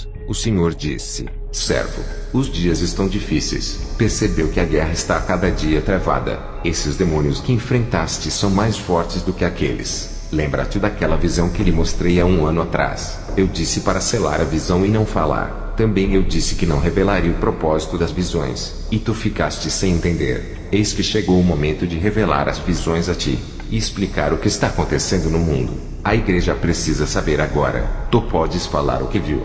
demônios. O Senhor disse: servo, os dias estão difíceis. Percebeu que a guerra está a cada dia travada. Esses demônios que enfrentaste são mais fortes do que aqueles. Lembra-te daquela visão que lhe mostrei há 1 ano atrás. Eu disse para selar a visão e não falar. Também eu disse que não revelaria o propósito das visões. E tu ficaste sem entender. Eis que chegou o momento de revelar as visões a ti e explicar o que está acontecendo no mundo. A igreja precisa saber agora. Tu podes falar o que viu.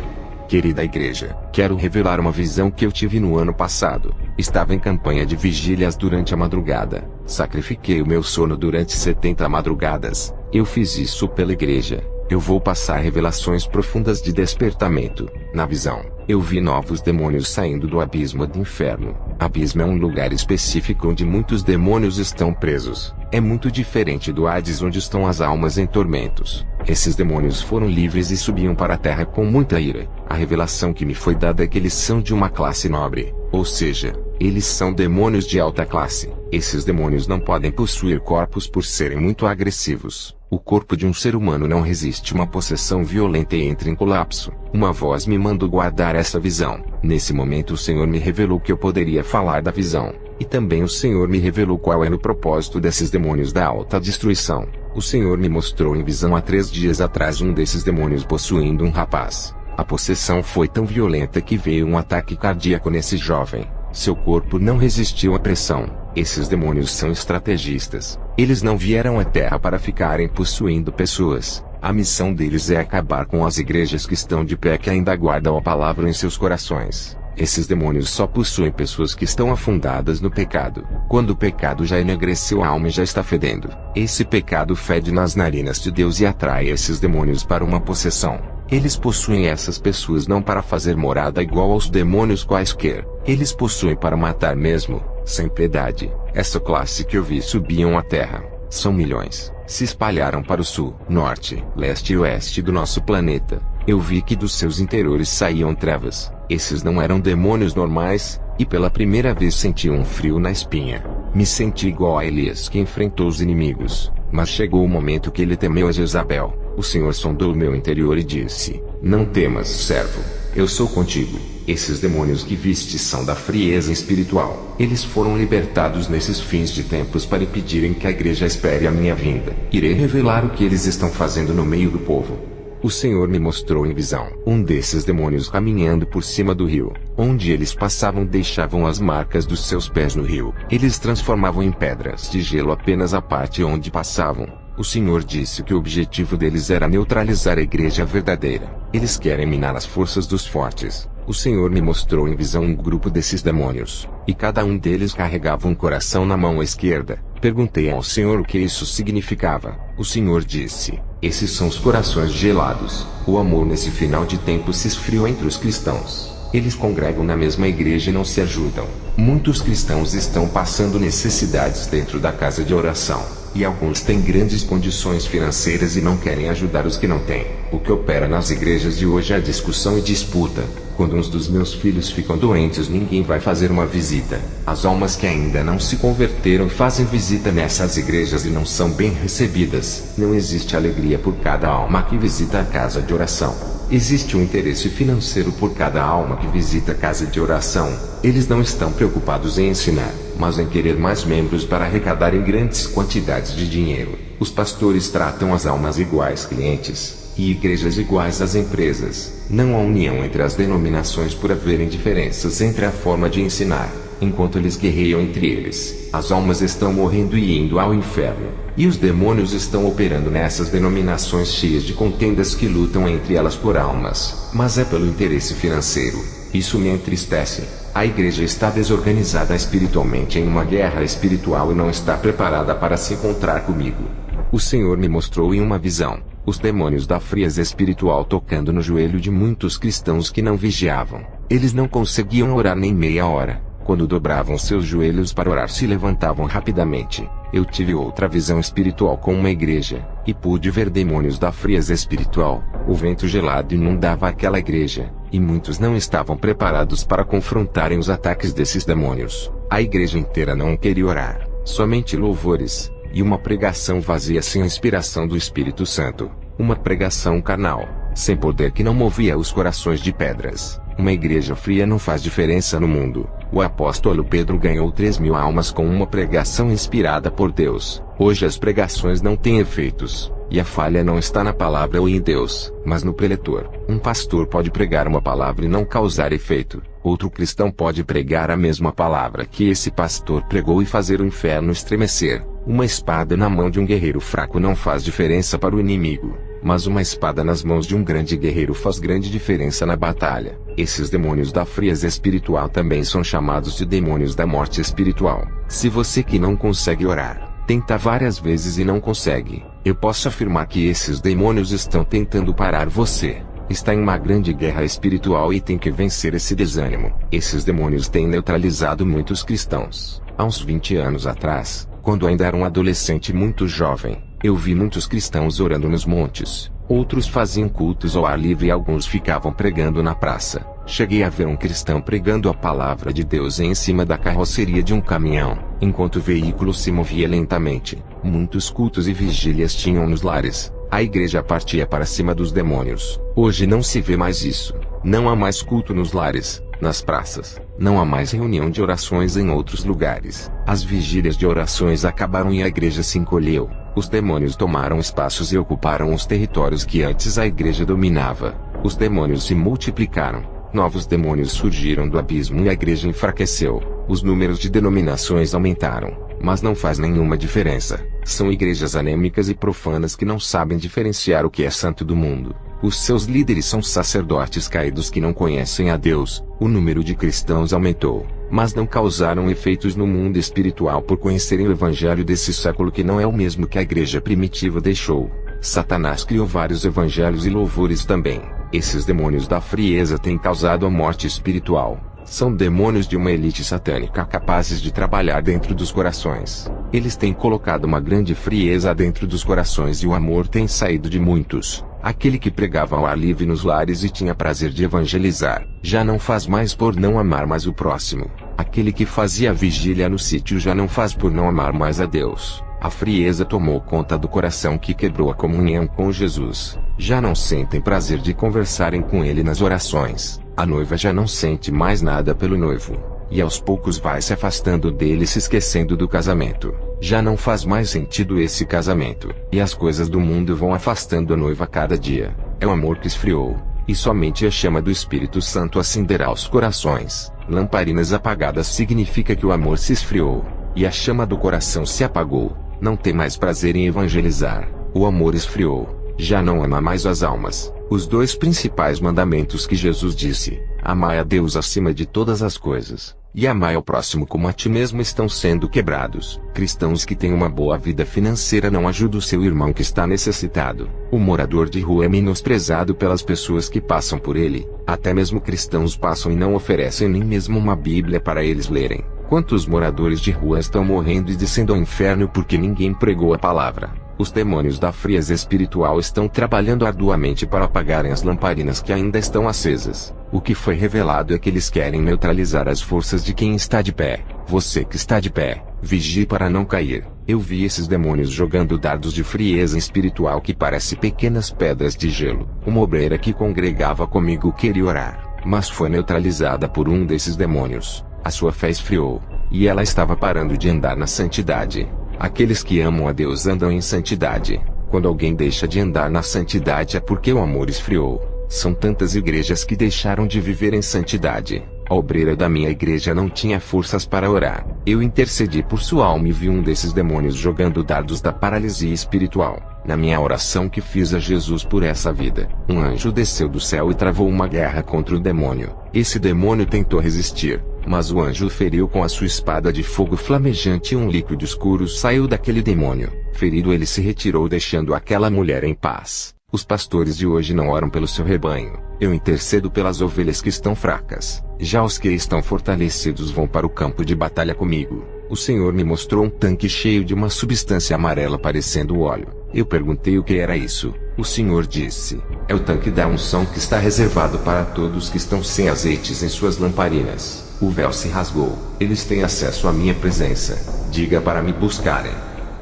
Querida igreja, quero revelar uma visão que eu tive no ano passado. Estava em campanha de vigílias durante a madrugada. Sacrifiquei o meu sono durante 70 madrugadas. Eu fiz isso pela igreja. Eu vou passar revelações profundas de despertamento. Na visão, eu vi novos demônios saindo do abismo do inferno. Abismo é um lugar específico onde muitos demônios estão presos. É muito diferente do Hades, onde estão as almas em tormentos. Esses demônios foram livres e subiam para a terra com muita ira. A revelação que me foi dada é que eles são de uma classe nobre, ou seja, eles são demônios de alta classe. Esses demônios não podem possuir corpos por serem muito agressivos. O corpo de um ser humano não resiste uma possessão violenta e entra em colapso. Uma voz me mandou guardar essa visão. Nesse momento o Senhor me revelou que eu poderia falar da visão. E também o Senhor me revelou qual era o propósito desses demônios da alta destruição. O Senhor me mostrou em visão há 3 dias atrás um desses demônios possuindo um rapaz. A possessão foi tão violenta que veio um ataque cardíaco nesse jovem. Seu corpo não resistiu à pressão. Esses demônios são estrategistas. Eles não vieram à Terra para ficarem possuindo pessoas. A missão deles é acabar com as igrejas que estão de pé, que ainda guardam a palavra em seus corações. Esses demônios só possuem pessoas que estão afundadas no pecado. Quando o pecado já enegreceu a alma e já está fedendo, esse pecado fede nas narinas de Deus e atrai esses demônios para uma possessão. Eles possuem essas pessoas não para fazer morada igual aos demônios quaisquer. Eles possuem para matar mesmo, sem piedade. Essa classe que eu vi subiam à terra. São milhões. Se espalharam para o sul, norte, leste e oeste do nosso planeta. Eu vi que dos seus interiores saíam trevas. Esses não eram demônios normais, e pela primeira vez senti um frio na espinha. Me senti igual a Elias que enfrentou os inimigos. Mas chegou o momento que ele temeu a Jezabel. O Senhor sondou o meu interior e disse: não temas, servo. Eu sou contigo. Esses demônios que viste são da frieza espiritual. Eles foram libertados nesses fins de tempos para impedirem que a igreja espere a minha vinda. Irei revelar o que eles estão fazendo no meio do povo. O Senhor me mostrou em visão um desses demônios caminhando por cima do rio. Onde eles passavam deixavam as marcas dos seus pés no rio. Eles transformavam em pedras de gelo apenas a parte onde passavam. O Senhor disse que o objetivo deles era neutralizar a igreja verdadeira. Eles querem minar as forças dos fortes. O Senhor me mostrou em visão um grupo desses demônios, e cada um deles carregava um coração na mão esquerda. Perguntei ao Senhor o que isso significava. O Senhor disse: esses são os corações gelados. O amor nesse final de tempo se esfriou entre os cristãos. Eles congregam na mesma igreja e não se ajudam. Muitos cristãos estão passando necessidades dentro da casa de oração. E alguns têm grandes condições financeiras e não querem ajudar os que não têm. O que opera nas igrejas de hoje é a discussão e disputa. Quando uns dos meus filhos ficam doentes, ninguém vai fazer uma visita. As almas que ainda não se converteram fazem visita nessas igrejas e não são bem recebidas. Não existe alegria por cada alma que visita a casa de oração. Existe um interesse financeiro por cada alma que visita a casa de oração. Eles não estão preocupados em ensinar, mas em querer mais membros para arrecadarem grandes quantidades de dinheiro. Os pastores tratam as almas iguais clientes, e igrejas iguais às empresas. Não há união entre as denominações por haverem diferenças entre a forma de ensinar. Enquanto eles guerreiam entre eles, as almas estão morrendo e indo ao inferno. E os demônios estão operando nessas denominações cheias de contendas que lutam entre elas por almas. Mas é pelo interesse financeiro. Isso me entristece. A igreja está desorganizada espiritualmente em uma guerra espiritual e não está preparada para se encontrar comigo. O Senhor me mostrou em uma visão os demônios da frieza espiritual tocando no joelho de muitos cristãos que não vigiavam. Eles não conseguiam orar nem meia hora. Quando dobravam seus joelhos para orar, se levantavam rapidamente. Eu tive outra visão espiritual com uma igreja, e pude ver demônios da frieza espiritual. O vento gelado inundava aquela igreja, e muitos não estavam preparados para confrontarem os ataques desses demônios. A igreja inteira não queria orar, somente louvores, e uma pregação vazia sem a inspiração do Espírito Santo. Uma pregação carnal, sem poder que não movia os corações de pedras. Uma igreja fria não faz diferença no mundo. O apóstolo Pedro ganhou 3.000 almas com uma pregação inspirada por Deus. Hoje as pregações não têm efeitos, e a falha não está na palavra ou em Deus, mas no preletor. Um pastor pode pregar uma palavra e não causar efeito. Outro cristão pode pregar a mesma palavra que esse pastor pregou e fazer o inferno estremecer. Uma espada na mão de um guerreiro fraco não faz diferença para o inimigo, mas uma espada nas mãos de um grande guerreiro faz grande diferença na batalha. Esses demônios da frieza espiritual também são chamados de demônios da morte espiritual. Se você que não consegue orar, tenta várias vezes e não consegue, eu posso afirmar que esses demônios estão tentando parar você. Está em uma grande guerra espiritual e tem que vencer esse desânimo. Esses demônios têm neutralizado muitos cristãos. Há uns 20 anos atrás, quando ainda era um adolescente muito jovem, eu vi muitos cristãos orando nos montes. Outros faziam cultos ao ar livre e alguns ficavam pregando na praça. Cheguei a ver um cristão pregando a palavra de Deus em cima da carroceria de um caminhão, enquanto o veículo se movia lentamente. Muitos cultos e vigílias tinham nos lares. A igreja partia para cima dos demônios. Hoje não se vê mais isso. Não há mais culto nos lares, nas praças. Não há mais reunião de orações em outros lugares. As vigílias de orações acabaram e a igreja se encolheu. Os demônios tomaram espaços e ocuparam os territórios que antes a igreja dominava. Os demônios se multiplicaram. Novos demônios surgiram do abismo e a igreja enfraqueceu. Os números de denominações aumentaram, mas não faz nenhuma diferença. São igrejas anêmicas e profanas que não sabem diferenciar o que é santo do mundo. Os seus líderes são sacerdotes caídos que não conhecem a Deus. O número de cristãos aumentou, mas não causaram efeitos no mundo espiritual por conhecerem o evangelho desse século que não é o mesmo que a igreja primitiva deixou. Satanás criou vários evangelhos e louvores também. Esses demônios da frieza têm causado a morte espiritual. São demônios de uma elite satânica capazes de trabalhar dentro dos corações. Eles têm colocado uma grande frieza dentro dos corações e o amor tem saído de muitos. Aquele que pregava ao ar livre nos lares e tinha prazer de evangelizar, já não faz mais por não amar mais o próximo. Aquele que fazia vigília no sítio já não faz por não amar mais a Deus. A frieza tomou conta do coração que quebrou a comunhão com Jesus. Já não sentem prazer de conversarem com ele nas orações. A noiva já não sente mais nada pelo noivo, e aos poucos vai se afastando dele, se esquecendo do casamento. Já não faz mais sentido esse casamento, e as coisas do mundo vão afastando a noiva a cada dia. É o amor que esfriou, e somente a chama do Espírito Santo acenderá os corações. Lamparinas apagadas significa que o amor se esfriou, e a chama do coração se apagou. Não tem mais prazer em evangelizar. O amor esfriou, já não ama mais as almas. Os dois principais mandamentos que Jesus disse, amai a Deus acima de todas as coisas, e amai ao próximo como a ti mesmo, estão sendo quebrados. Cristãos que têm uma boa vida financeira não ajudam o seu irmão que está necessitado. O morador de rua é menosprezado pelas pessoas que passam por ele. Até mesmo cristãos passam e não oferecem nem mesmo uma Bíblia para eles lerem. Quantos moradores de rua estão morrendo e descendo ao inferno porque ninguém pregou a palavra? Os demônios da frieza espiritual estão trabalhando arduamente para apagarem as lamparinas que ainda estão acesas. O que foi revelado é que eles querem neutralizar as forças de quem está de pé. Você que está de pé, vigie para não cair. Eu vi esses demônios jogando dardos de frieza espiritual que parecem pequenas pedras de gelo. Uma obreira que congregava comigo queria orar, mas foi neutralizada por um desses demônios. A sua fé esfriou, e ela estava parando de andar na santidade. Aqueles que amam a Deus andam em santidade. Quando alguém deixa de andar na santidade é porque o amor esfriou. São tantas igrejas que deixaram de viver em santidade. A obreira da minha igreja não tinha forças para orar. Eu intercedi por sua alma e vi um desses demônios jogando dardos da paralisia espiritual. Na minha oração que fiz a Jesus por essa vida, um anjo desceu do céu e travou uma guerra contra o demônio. Esse demônio tentou resistir, mas o anjo o feriu com a sua espada de fogo flamejante e um líquido escuro saiu daquele demônio. Ferido, ele se retirou, deixando aquela mulher em paz. Os pastores de hoje não oram pelo seu rebanho. Eu intercedo pelas ovelhas que estão fracas. Já os que estão fortalecidos vão para o campo de batalha comigo. O Senhor me mostrou um tanque cheio de uma substância amarela parecendo óleo. Eu perguntei o que era isso. O Senhor disse: é o tanque da unção que está reservado para todos que estão sem azeites em suas lamparinas. O véu se rasgou. Eles têm acesso à minha presença. Diga para me buscarem.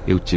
Eu tive